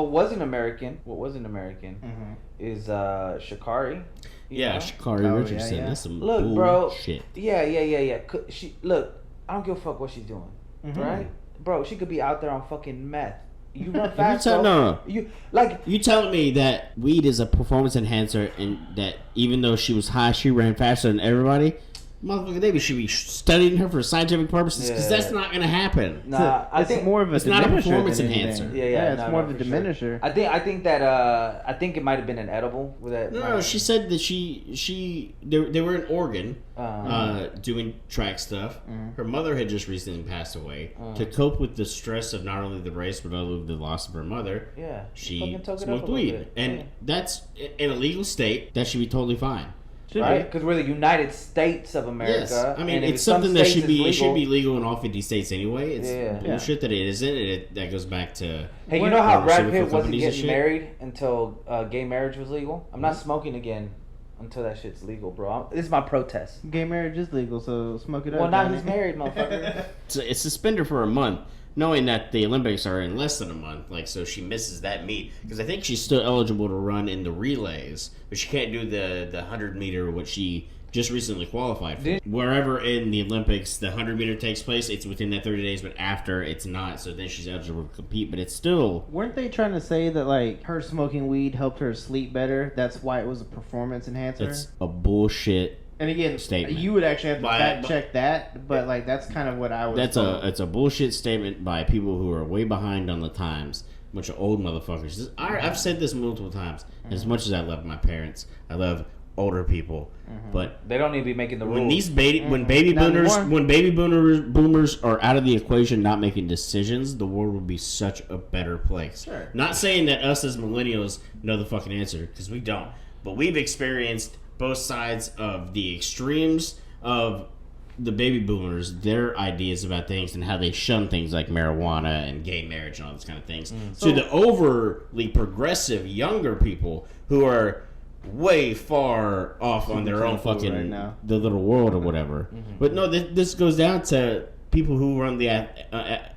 what wasn't American is Sha'Carri. Sha'Carri Richardson. Yeah. That's some Look, bro. bullshit. Yeah. Look, I don't give a fuck what she's doing, right? Bro, she could be out there on fucking meth. You run fast. No. You telling me that weed is a performance enhancer, and that even though she was high, she ran faster than everybody? Motherfucker, they should be studying her for scientific purposes, because that's not going to happen. Nah, I think more of a it's not a performance enhancer. Yeah, it's more of a diminisher. Sure. I think it might have been an edible with that. No, she said that they were in Oregon doing track stuff. Her mother had just recently passed away. To cope with the stress of not only the race but also the loss of her mother. Yeah, she smoked weed, and that's in a legal state. That should be totally fine. Right, because we're the United States of America. Yes. I mean, it's something that should be legal in all 50 states anyway. It's bullshit that it isn't. That goes back to. Hey, you know how Brad Pitt wasn't getting married until gay marriage was legal? I'm not smoking again until that shit's legal, bro. This is my protest. Gay marriage is legal, so smoke it up. Well, now he's married, motherfucker. It's suspended for a month, knowing that the Olympics are in less than a month. Like, so she misses that meet, because I think she's still eligible to run in the relays, but she can't do the 100 meter, which she just recently qualified for. Wherever in the Olympics the 100 meter takes place, it's within that 30 days, but after it's not. So then she's eligible to compete, but it's still. Weren't they trying to say that like her smoking weed helped her sleep better? That's why it was a performance enhancer. It's a bullshit. And again, statement. You would actually have to fact check that, but like that's kind of what I was. It's a bullshit statement by people who are way behind on the times. A bunch of old motherfuckers. I've said this multiple times. As much as I love my parents, I love older people, but they don't need to be making the rules. When baby boomers are out of the equation, not making decisions, the world will be such a better place. Sure. Not saying that us as millennials know the fucking answer, because we don't, but we've experienced both sides of the extremes of the baby boomers, their ideas about things and how they shun things like marijuana and gay marriage and all those kind of things. So the overly progressive younger people who are way far off on their own fucking right the little world or whatever. But no, this goes down to people who run the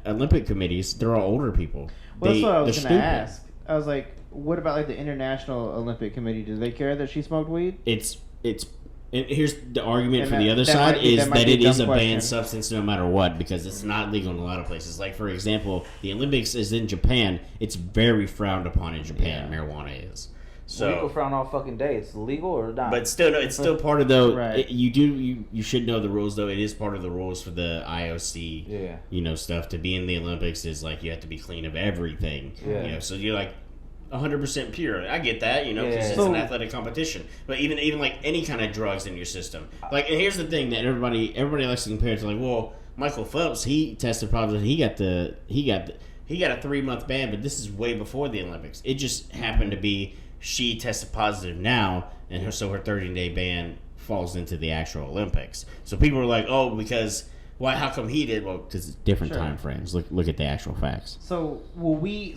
Olympic committees. They're all older people. Well, that's what I was going to ask. I was like, what about like the International Olympic Committee? Do they care that she smoked weed? And here's the argument from the other side is that it is a banned substance no matter what, because it's not legal in a lot of places. Like, for example, the Olympics is in Japan. It's very frowned upon in Japan. Marijuana is. So legal frown all fucking day. It's legal or not? But still, no, it's still part of the. Right. You should know the rules though. It is part of the rules for the IOC. Yeah. You know, stuff to be in the Olympics is like you have to be clean of everything. Yeah. You know, so you're like 100% pure. I get that, you know, because it's an athletic competition. But even like any kind of drugs in your system, like, and here's the thing that everybody likes to compare to, like, well, Michael Phelps, he tested positive, he got a 3-month ban, but this is way before the Olympics. It just happened to be she tested positive now, and so her 30-day ban falls into the actual Olympics. So people are like, oh, because. Why? How come he did? Well, because it's different time frames. Look at the actual facts. So we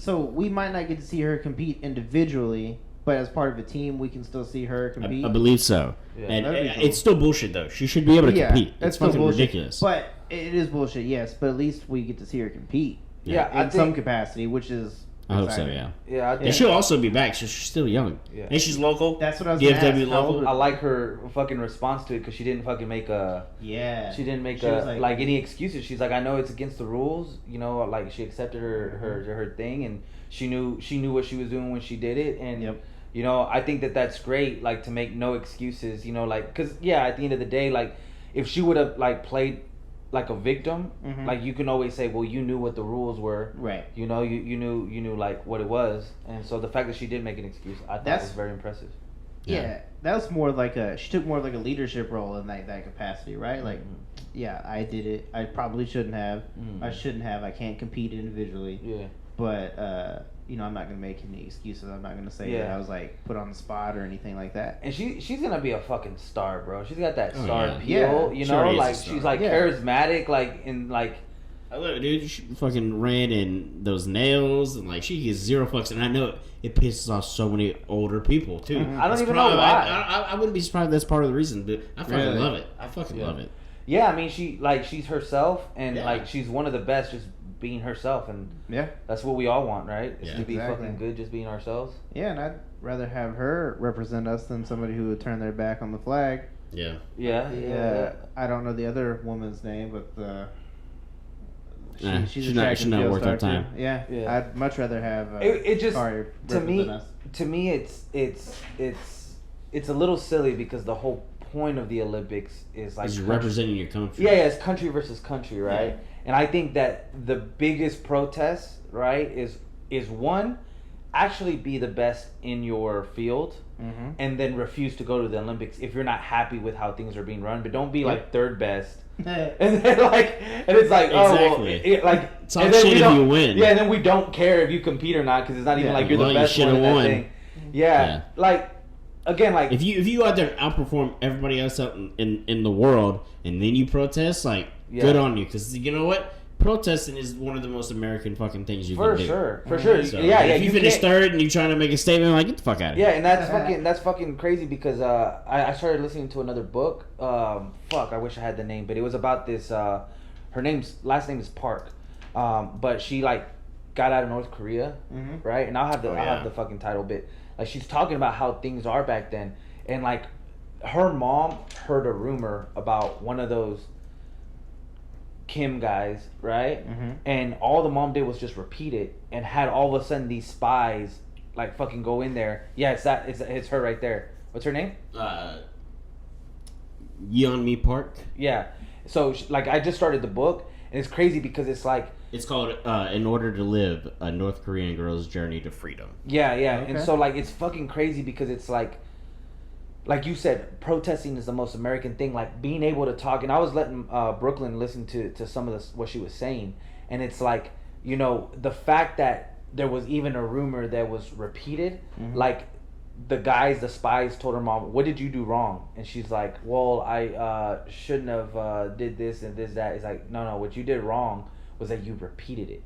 might not get to see her compete individually, but as part of a team, we can still see her compete. I believe so. Yeah, and cool. It's still bullshit though. She should be able to compete. It's fucking bullshit. Ridiculous. But it is bullshit, yes. But at least we get to see her compete. Yeah, in some capacity, which is. I hope so, yeah. Yeah, and she'll also be back. She's still young. Yeah. And she's local. That's what I was DFW local. I like her fucking response to it, because she didn't fucking make a... Yeah. She didn't make like any excuses. She's like, I know it's against the rules. You know, like, she accepted her thing, and she knew what she was doing when she did it. And, you know, I think that's great, like, to make no excuses, you know, like... Because, at the end of the day, like, if she would have, like, played... like a victim, like, you can always say, well, you knew what the rules were, right? You know, you knew like what it was, and so the fact that she did make an excuse, I thought was very impressive. Yeah, that was more like she took more of like a leadership role in that capacity, right? Like, I did it. I probably shouldn't have. I shouldn't have. I can't compete individually. Yeah, but you know, I'm not gonna make any excuses. I'm not gonna say that I was like put on the spot or anything like that. And she's gonna be a fucking star, bro. She's got that star appeal, you know, like she's like charismatic, like in like. I love it, dude. She fucking ran in those nails, and like she gives zero fucks, and I know it pisses off so many older people too. I don't even know why. I wouldn't be surprised if that's part of the reason, but I fucking love it. I fucking love it. Yeah, I mean, she's herself, and like she's one of the best, just being herself, and yeah, that's what we all want, right? Is Yeah. to be Exactly. fucking good, just being ourselves. Yeah, and I'd rather have her represent us than somebody who would turn their back on the flag. Yeah. Yeah. I don't know the other woman's name, but she's a not- track she's and not field worth our star, too. time. Yeah, Yeah. I'd much rather have It just Sha'Carri to me represent us. to me it's a little silly because the whole point of the Olympics is like Because you're representing your country. yeah, it's country versus country, right? Yeah. And I think that the biggest protest, right, is one, actually be the best in your field, Mm-hmm. and then refuse to go to the Olympics if you're not happy with how things are being run. But don't be Yep. like third best. And then and it's like, oh, well, Exactly. like, Talk and then shit we if don't, you win. Yeah, and then we don't care if you compete or not because it's not even Yeah. like you're Well, the you best one should've in that won. thing. Yeah, Yeah. like again, like If you out there outperform everybody else out in the world, and then you protest, like, Yeah. good on you. Because you know what? Protesting is one of the most American fucking things you for can do. sure, for sure. So, yeah, if you finish can't- third and you trying to make a statement, like, get the fuck out of Yeah, here. and that's fucking crazy because I started listening to another book. I wish I had the name, but it was about this. Her last name is Park, but she like got out of North Korea, Mhm. right? And I'll have yeah. the fucking title bit. Like she's talking about how things are back then, and like her mom heard a rumor about one of those Kim guys, right? Mm-hmm. And all the mom did was just repeat it, and had all of a sudden these spies like fucking go in there. Yeah, it's her right there. What's her name? Yeonmi Park. Yeah. So like I just started the book, and it's crazy because it's like It's called In Order to Live, a North Korean Girl's Journey to Freedom. yeah, and Okay. so like it's fucking crazy because it's like you said, protesting is the most American thing. Like being able to talk, and I was letting Brooklyn listen to some of what she was saying, and it's like, you know, the fact that there was even a rumor that was repeated, like the spies told her mom, "What did you do wrong?" And she's like, "Well, I shouldn't have did this and this that." It's like, no, what you did wrong was that you repeated it.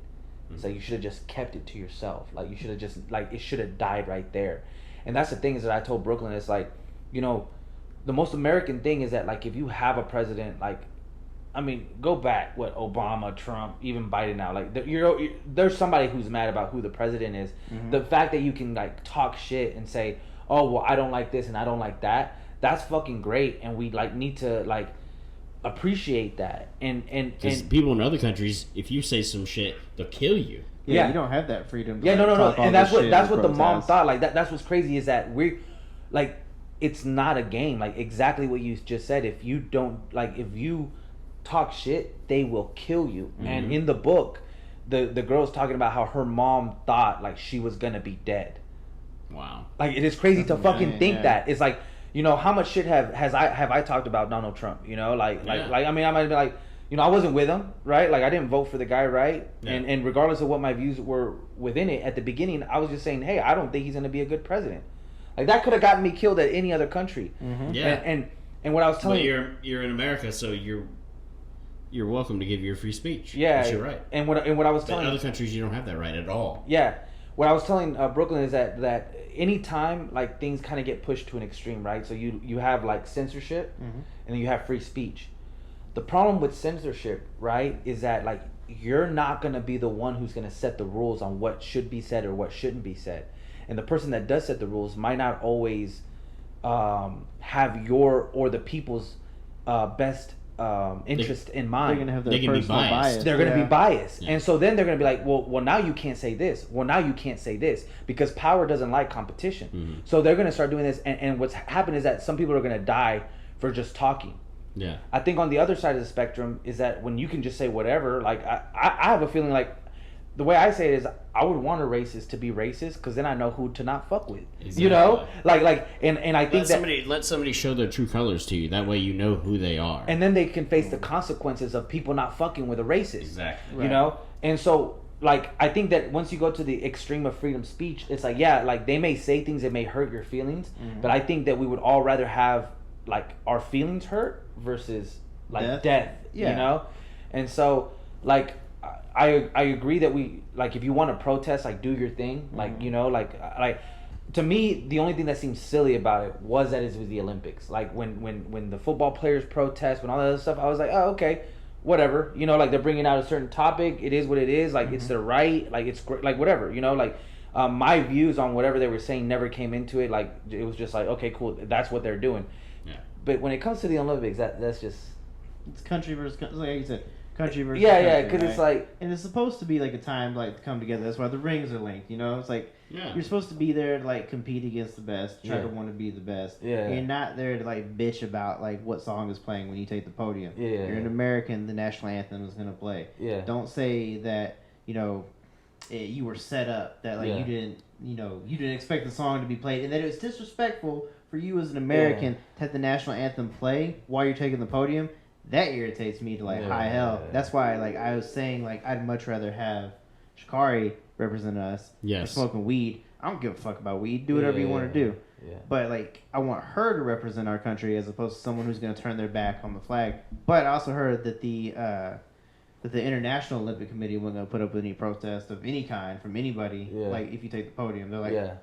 It's like you should have just kept it to yourself. Like you should have just like it should have died right there. And that's the thing is that I told Brooklyn, it's like, you know, the most American thing is that like if you have a president, like, I mean, go back Obama, Trump, even Biden now, like there's somebody who's mad about who the president is. The fact that you can like talk shit and say, oh well, I don't like this and I don't like that, that's fucking great, and we like need to like appreciate that. And People in other countries, if you say some shit, they'll kill you. Yeah, Yeah. you don't have that freedom. To, yeah, like, no, talk all and that's this what shit that's and what the mom protest. thought. Like that's what's crazy is that we're like, it's not a game. Like exactly what you just said. If you don't like, if you talk shit, they will kill you. And in the book, the girl's talking about how her mom thought like she was gonna be dead. Wow. Like it is crazy to fucking think yeah. that. It's like, you know, how much shit have I talked about Donald Trump? You know, like I mean, I might be like, you know, I wasn't with him, right? Like I didn't vote for the guy, right? Yeah. And regardless of what my views were within it at the beginning, I was just saying, hey, I don't think he's gonna be a good president. Like that could have gotten me killed at any other country. Yeah. And what I was telling But you're in America, so you're welcome to give your free speech. yeah, That's your right. And what I was But telling in other countries, you don't have that right at all. Yeah, what I was telling Brooklyn is that anytime like things kind of get pushed to an extreme, right? So you have like censorship, and then you have free speech. The problem with censorship, right, is that like you're not gonna be the one who's gonna set the rules on what should be said or what shouldn't be said, and the person that does set the rules might not always have your or the people's best interest in mind. They're gonna have their They can be personal biased. bias. They're going to yeah. be biased. Yeah. And so then they're going to be like, well, now you can't say this. Well, now you can't say this because power doesn't like competition. So they're going to start doing this. And what's happened is that some people are going to die for just talking. Yeah. I think on the other side of the spectrum is that when you can just say whatever, like I have a feeling like the way I say it is I would want a racist to be racist because then I know who to not fuck with. Exactly. You know? Like and I think Let somebody show their true colors to you. That way you know who they are. and then they can face the consequences of people not fucking with a racist. Exactly. You know? And so like I think that once you go to the extreme of freedom speech, it's like, yeah, like they may say things that may hurt your feelings, but I think that we would all rather have like our feelings hurt versus like death. Yeah. You know? And so like I agree that we like if you want to protest, like do your thing, like you know, like to me the only thing that seems silly about it was that it was the Olympics. Like when the football players protest, when all that other stuff, I was like, oh okay, whatever, you know, like they're bringing out a certain topic. It is what it is. Like it's their right. Like it's like whatever, you know, like. My views on whatever they were saying never came into it. Like it was just like, okay, cool, that's what they're doing. Yeah. But when it comes to the Olympics, that's just it's country versus like you said, country versus country, because right? It's like, and it's supposed to be like a time like to come together. That's why the rings are linked. You know, it's like you're supposed to be there to like compete against the best, try to want to be the best. Yeah. You're not there to like bitch about like what song is playing when you take the podium. Yeah. You're an American. The national anthem is gonna play. Yeah. Don't say that you were set up, that like you didn't expect the song to be played, and that it's disrespectful for you as an American to have the national anthem play while you're taking the podium. That irritates me to like high hell. That's why like I was saying like I'd much rather have Sha'Carri represent us for smoking weed. I don't give a fuck about weed. Do whatever you want to do. Yeah. But like I want her to represent our country as opposed to someone who's going to turn their back on the flag. But I also heard that the International Olympic Committee wasn't going to put up with any protest of any kind from anybody. Yeah. Like, if you take the podium, they're like... Yeah.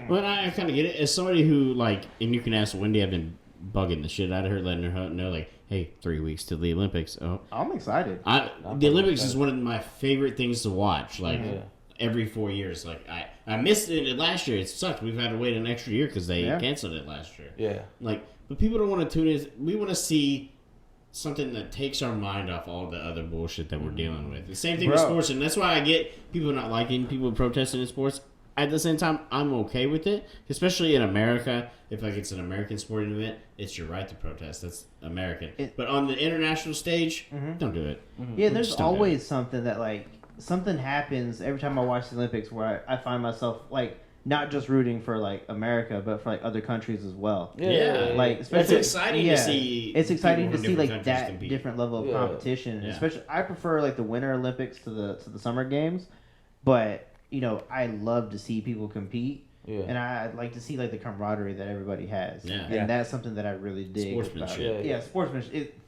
Well, I kind of get it. As somebody who, like... And you can ask Wendy, I've been bugging the shit out of her, letting her know, like, hey, 3 weeks to the Olympics. Oh, I'm excited. The Olympics is one of my favorite things to watch. Like, every 4 years. Like, I missed it last year. It sucked. We've had to wait an extra year because they canceled it last year. Yeah. Like, but people don't want to tune in. We want to see... something that takes our mind off all the other bullshit that we're dealing with. The same thing with sports, and that's why I get people not liking people protesting in sports. At the same time, I'm okay with it, especially in America. If like it's an American sporting event, it's your right to protest. That's American. But on the international stage, don't do it. Yeah, there's always something that like something happens every time I watch the Olympics where I find myself like. Not just rooting for like America, but for like other countries as well. Yeah, like especially it's exciting to see. It's exciting to see like that compete. Different level of competition. Yeah. Especially, I prefer like the Winter Olympics to the Summer Games, but I love to see people compete. Yeah. And I like to see like the camaraderie that everybody has. Yeah. And that's something that I really dig. Sportsmanship. Yeah, sportsmanship.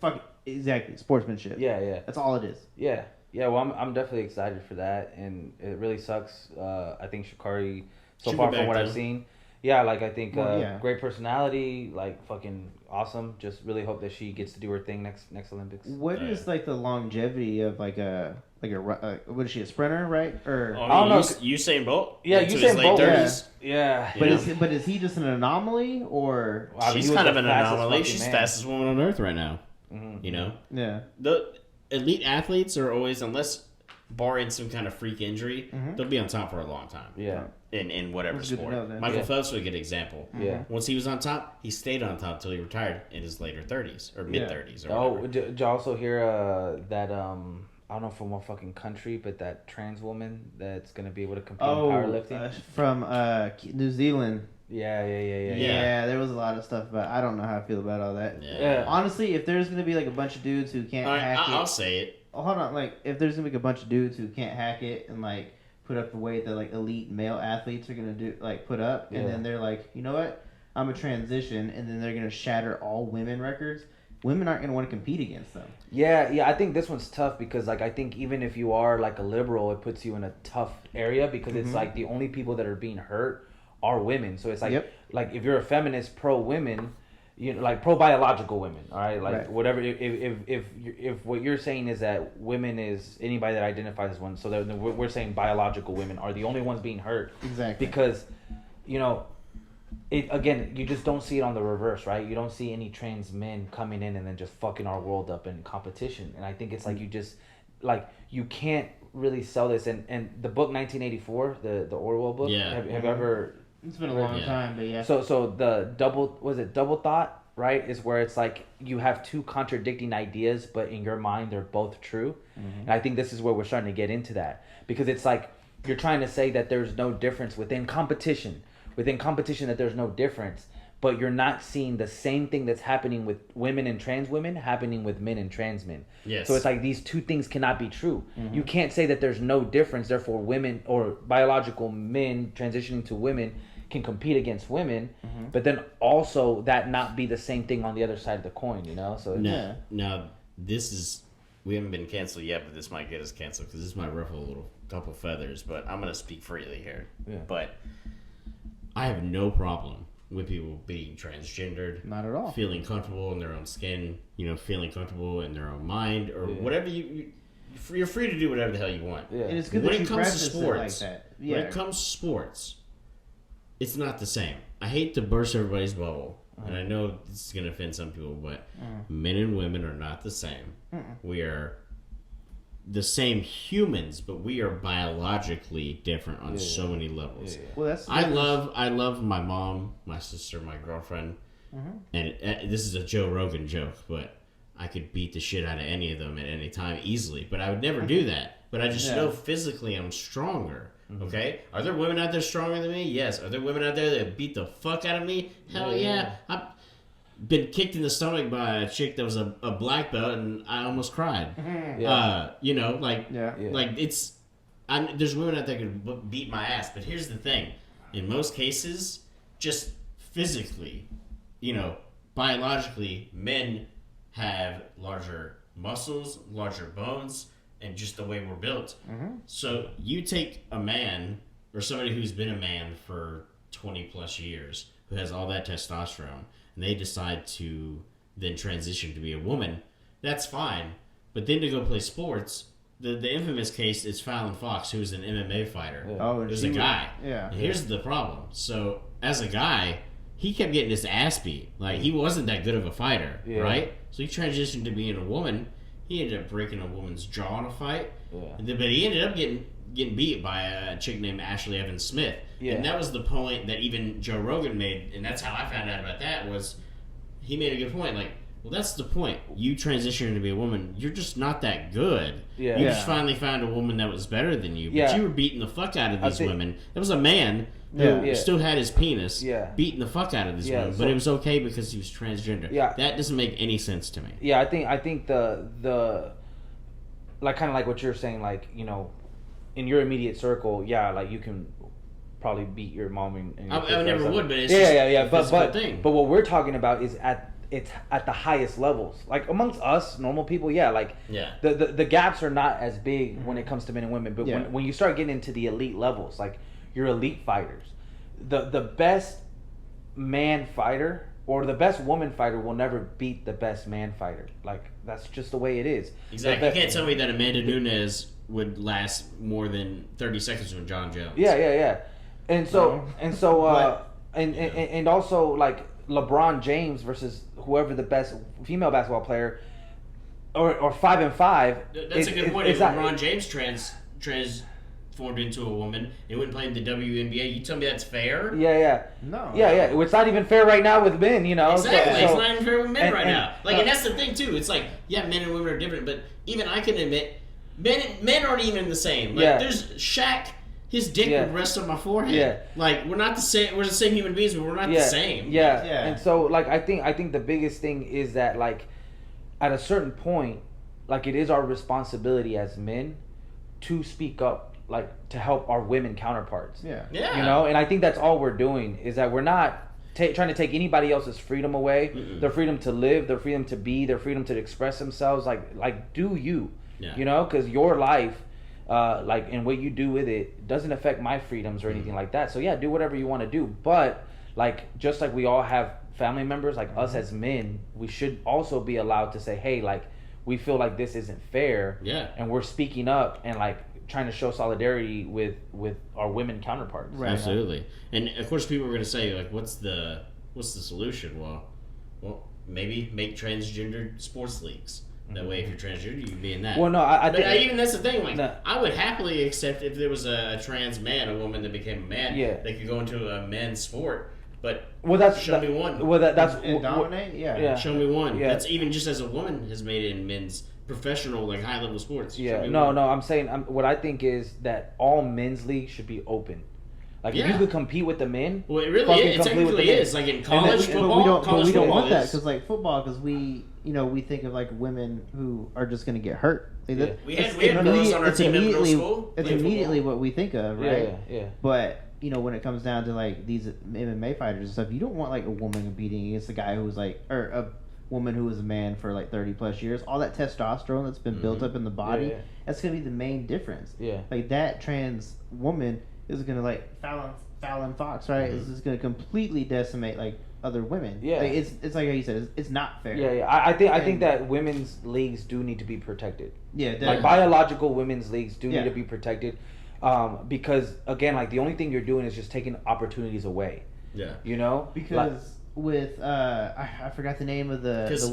Exactly, sportsmanship. Yeah. That's all it is. Yeah. Yeah. Well, I'm definitely excited for that, and it really sucks. I think Sha'Carri. So far from what I've seen, like I think great personality, like fucking awesome. Just really hope that she gets to do her thing next Olympics. What is like the longevity of like a what is she, a sprinter, right? Or I don't know. Usain Bolt. Yeah, Usain Bolt. 30s. Yeah. But is he just an anomaly or? She's kind of an anomaly. She's the fastest woman on earth right now. Mm-hmm. Yeah. The elite athletes are always, unless barring some kind of freak injury, they'll be on top for a long time. Yeah. In whatever sport. Michael Phelps was a good example. Yeah. Once he was on top, he stayed on top till he retired in his later 30s or mid 30s. Did you also hear that I don't know from what fucking country, but that trans woman that's gonna be able to compete in powerlifting from New Zealand. Yeah. There was a lot of stuff, but I don't know how I feel about all that. Yeah. Honestly, if there's gonna be like a bunch of dudes who can't hack it, I'll say it. Oh, hold on, like if there's gonna be a bunch of dudes who can't hack it and like put up the weight that like elite male athletes are gonna do, like put up, and then they're like, you know what, I'm a transition, and then they're gonna shatter all women records. Women aren't gonna want to compete against them. Yeah. I think this one's tough because like I think even if you are like a liberal, it puts you in a tough area because it's like the only people that are being hurt are women. So it's like like if you're a feminist pro women. Like pro biological women, all right, like whatever. If what you're saying is that women is anybody that identifies as one, so that we're saying biological women are the only ones being hurt, exactly, because, again, you just don't see it on the reverse, right? You don't see any trans men coming in and then just fucking our world up in competition, and I think it's like you just you can't really sell this. And the book 1984, the Orwell book, have you ever? It's been a long time, but yeah. So the double thought, right, is where it's like you have two contradicting ideas, but in your mind they're both true. Mm-hmm. And I think this is where we're starting to get into that. Because it's like you're trying to say that there's no difference within competition that there's no difference, but you're not seeing the same thing that's happening with women and trans women happening with men and trans men. Yes. So it's like these two things cannot be true. Mm-hmm. You can't say that there's no difference, therefore women or biological men transitioning to women can compete against women, but then also that not be the same thing on the other side of the coin, So now this is, we haven't been canceled yet, but this might get us canceled because this might ruffle a little couple feathers. But I'm gonna speak freely here. Yeah. But I have no problem with people being transgendered. Not at all. Feeling comfortable in their own skin, feeling comfortable in their own mind, or whatever you're free to do whatever the hell you want. Yeah. And it's good when it comes to sports, when it comes to sports, it's not the same. I hate to burst everybody's bubble, and I know this is going to offend some people, but men and women are not the same. We are the same humans, but we are biologically different on so many levels. Well, I love my mom, my sister, my girlfriend, and this is a Joe Rogan joke, but I could beat the shit out of any of them at any time easily, but I would never do that. But I just know physically I'm stronger. Okay? Are there women out there stronger than me? Yes. Are there women out there that beat the fuck out of me? Hell yeah. I've been kicked in the stomach by a chick that was a black belt, and I almost cried. Like it's. There's women out there that could beat my ass, but here's the thing: in most cases, just physically, biologically, men have larger muscles, larger bones, and just the way we're built. So you take a man or somebody who's been a man for 20 plus years, who has all that testosterone, and they decide to then transition to be a woman, that's fine. But then to go play sports, the infamous case is Fallon Fox, who's an MMA fighter. Oh, it was a guy. And here's the problem. So as a guy, he kept getting his ass beat. Like, he wasn't that good of a fighter, right? So he transitioned to being a woman. He ended up breaking a woman's jaw in a fight. But he ended up getting beat by a chick named Ashley Evans Smith. And that was the point that even Joe Rogan made, and that's how I found out about that, was he made a good point. Like, well, that's the point. You transitioning to be a woman, you're just not that good. You just finally found a woman that was better than you. But you were beating the fuck out of these women. There was a man who still had his penis beating the fuck out of these women. But it was okay because he was transgender. That doesn't make any sense to me. I think the like, kind of like what you're saying, like, in your immediate circle, like, you can probably beat your mom and I never would, but it's but what we're talking about is it's at the highest levels. Like, amongst us normal people, the gaps are not as big when it comes to men and women, but when you start getting into the elite levels, like your elite fighters, the best man fighter or the best woman fighter will never beat the best man fighter. Like, that's just the way it is. Exactly. You can't tell me that Amanda Nunes would last more than 30 seconds with John Jones. And also, like, LeBron James versus whoever the best female basketball player, or 5 and 5. That's a good point. If LeBron James transformed into a woman, it wouldn't play in the WNBA. You tell me that's fair? No. It's not even fair right now with men. Exactly. It's not even fair with men right now. Like, and that's the thing too. It's like, men and women are different, but even I can admit, men aren't even the same. Like, there's Shaq. His dick would rest on my forehead. Like, we're not the same. We're the same human beings, but we're not the same. And so, like, I think the biggest thing is that, like, at a certain point, like, it is our responsibility as men to speak up, like, to help our women counterparts. And I think that's all we're doing, is that we're not trying to take anybody else's freedom away. Their freedom to live, their freedom to be, their freedom to express themselves. Like, do you? Because your life, and what you do with it doesn't affect my freedoms or anything like that. So do whatever you want to do. But, like, just like we all have family members, like us as men, we should also be allowed to say, hey, like, we feel like this isn't fair. And we're speaking up and, like, trying to show solidarity with our women counterparts. Right. Absolutely. And of course people are going to say, like, what's the solution? Well, maybe make transgender sports leagues. That way, if you're transgender, you can be in that. Well, no, I think... even that's the thing. Like, I would happily accept if there was a trans man, a woman that became a man, they could go into a men's sport. But show me one. Well, that's... And dominate? Show me one. That's even just as a woman has made it in men's professional, like, high-level sports. No, I'm saying... what I think is that all men's leagues should be open. Like, if you could compete with the men... Well, it really is. It technically is. Like, in college football... But we don't want that, because, like, football, because we think of, like, women who are just going to get hurt. We had girls on our team in middle school. It's immediately what we think of, right? But, when it comes down to, like, these MMA fighters and stuff, you don't want, like, a woman competing against a guy who's, like... Or a woman who was a man for, like, 30 plus years. All that testosterone that's been built up in the body, that's going to be the main difference. Like, that trans woman is going to, like... Fallon Fox, right? This is going to completely decimate like other women. Yeah, like, it's like how you said, it's not fair. Yeah. I think that women's leagues do need to be protected. Yeah, definitely. Like biological women's leagues do need to be protected, because again, like the only thing you're doing is just taking opportunities away. Yeah, you know, because with I forgot the name of the as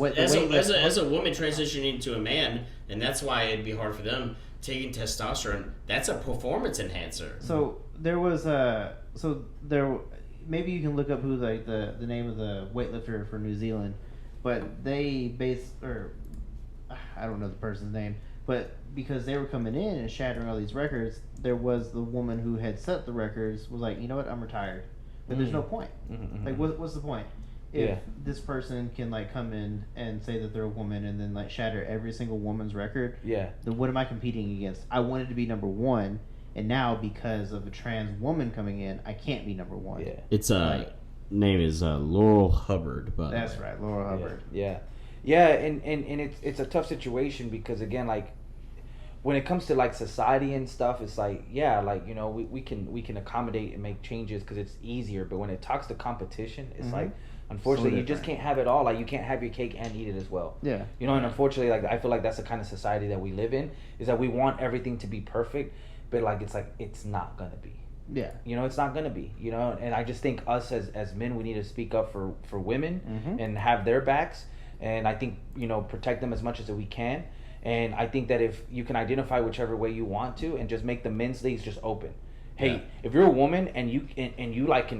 a woman transitioning into a man, and that's why it'd be hard for them taking testosterone. That's a performance enhancer. So there was maybe you can look up who like the name of the weightlifter for New Zealand, but they I don't know the person's name, but because they were coming in and shattering all these records, there was the woman who had set the records was like, you know what, I'm retired. But there's no point. Like, what's the point? If this person can like come in and say that they're a woman and then like shatter every single woman's record, then what am I competing against? I wanted to be number one, and now because of a trans woman coming in, I can't be number one. Yeah, it's name is Laurel Hubbard. That's right, Laurel Hubbard. Yeah, and it's a tough situation because again, like when it comes to like society and stuff, it's like like, you know, we can accommodate and make changes because it's easier. But when it talks to competition, it's like, unfortunately, you just can't have it all. Like you can't have your cake and eat it as well. Yeah. You know, and unfortunately, like I feel like that's the kind of society that we live in, is that we want everything to be perfect, but like it's not gonna be. Yeah. You know, it's not gonna be. You know, and I just think us as men, we need to speak up for women and have their backs, and I think, you know, protect them as much as we can. And I think that if you can identify whichever way you want to, and just make the men's leagues just open. Hey, if you're a woman and you like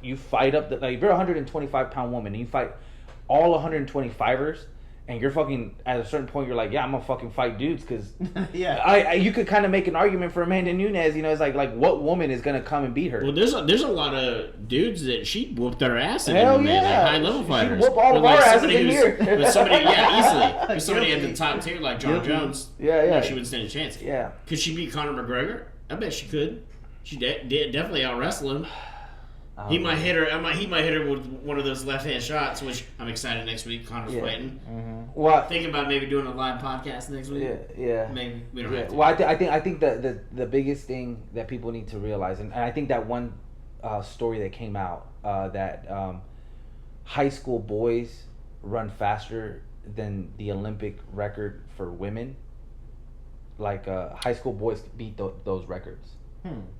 you fight up like if you're a 125-pound woman and you fight all 125ers, and you're fucking at a certain point you're like, I'm gonna fucking fight dudes because you could kind of make an argument for Amanda Nunes. You know, it's like what woman is gonna come and beat her? Well, there's a lot of dudes that she whooped their ass in Hell MMA, like high level fighters. She whoop all of our asses in here. With somebody, easily. With somebody at the top tier like John Jones. Yeah. She wouldn't stand a chance. Yeah. Could she beat Conor McGregor? I bet she could. She definitely out wrestle him. He might hit her. He might hit her with one of those left hand shots, which I'm excited next week. Connor's fighting. Well, thinking about maybe doing a live podcast next week. Yeah. Maybe we don't have to. Well, I think the biggest thing that people need to realize, and I think that one story that came out that high school boys run faster than the Olympic record for women. Like high school boys beat those records.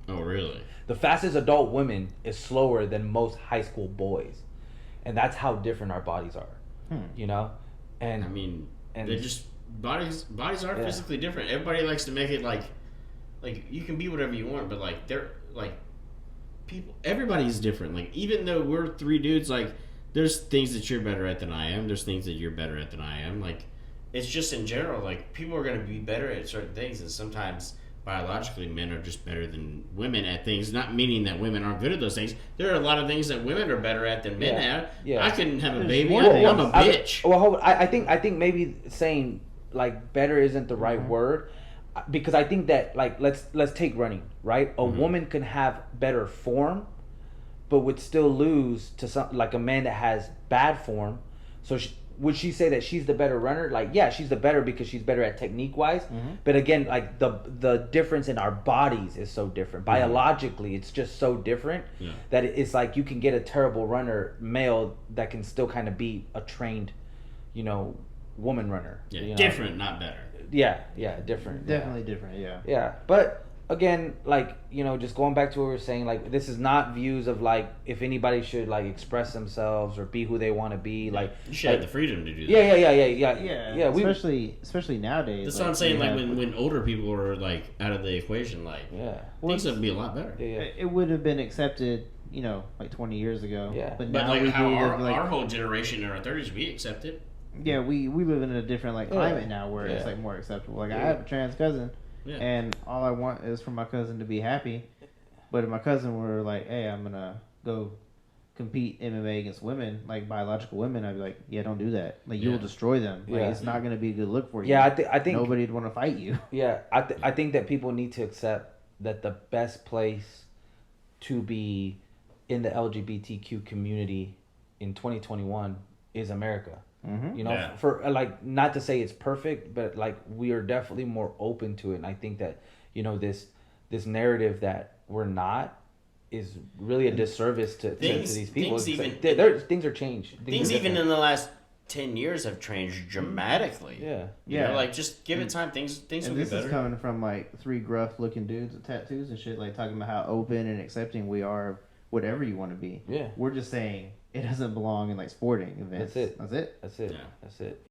Oh, really? The fastest adult woman is slower than most high school boys, and that's how different our bodies are. You know, and I mean, they're just bodies are physically different. Everybody likes to make it like you can be whatever you want, but like they're like people. Everybody's different. Like even though we're three dudes, like there's things that you're better at than I am. There's things that you're better at than I am. Like it's just in general, like people are going to be better at certain things, and sometimes biologically men are just better than women at things, not meaning that women aren't good at those things. There are a lot of things that women are better at than men at. I couldn't have a baby. I'm a bitch. I think maybe saying like better isn't the right word, because I think that like let's take running, right? A woman can have better form but would still lose to some like a man that has bad form. So would she say that she's the better runner? Like, yeah, she's the better because she's better at technique wise. But again, like the difference in our bodies is so different. Biologically, it's just so different that it's like you can get a terrible runner male that can still kind of be a trained, you know, woman runner. Yeah, you know? Different, not better. Yeah, different. Definitely different. Yeah. Yeah, but again, like, you know, just going back to what we were saying, like, this is not views of like if anybody should like express themselves or be who they want to be. Like, you should have the freedom to do that. Yeah. Especially nowadays. That's what I'm saying. Like when older people are like out of the equation, like things would be a lot better. It would have been accepted, you know, like 20 years ago. Yeah, but now like we how our whole generation in our 30s, we accept it. Yeah, we live in a different like climate now where it's like more acceptable. Like I have a trans cousin. Yeah. And all I want is for my cousin to be happy. But if my cousin were like, hey, I'm going to go compete MMA against women, like biological women, I'd be like, yeah, don't do that. Like, you'll destroy them. Like, it's not going to be a good look for you. Yeah, I think nobody'd want to fight you. Yeah, I think that people need to accept that the best place to be in the LGBTQ community in 2021 is America. You know, for like, not to say it's perfect, but like we are definitely more open to it. And I think that, you know, this narrative that we're not is really a disservice to these people. Things are changed. Things even in the last 10 years have changed dramatically. Yeah. You know, like, just give it time. Things will get better. This is coming from, like, 3 gruff-looking dudes with tattoos and shit, like, talking about how open and accepting we are of whatever you want to be. Yeah. We're just saying it doesn't belong in, like, sporting events. That's it. That's it. That's it. Yeah. That's it.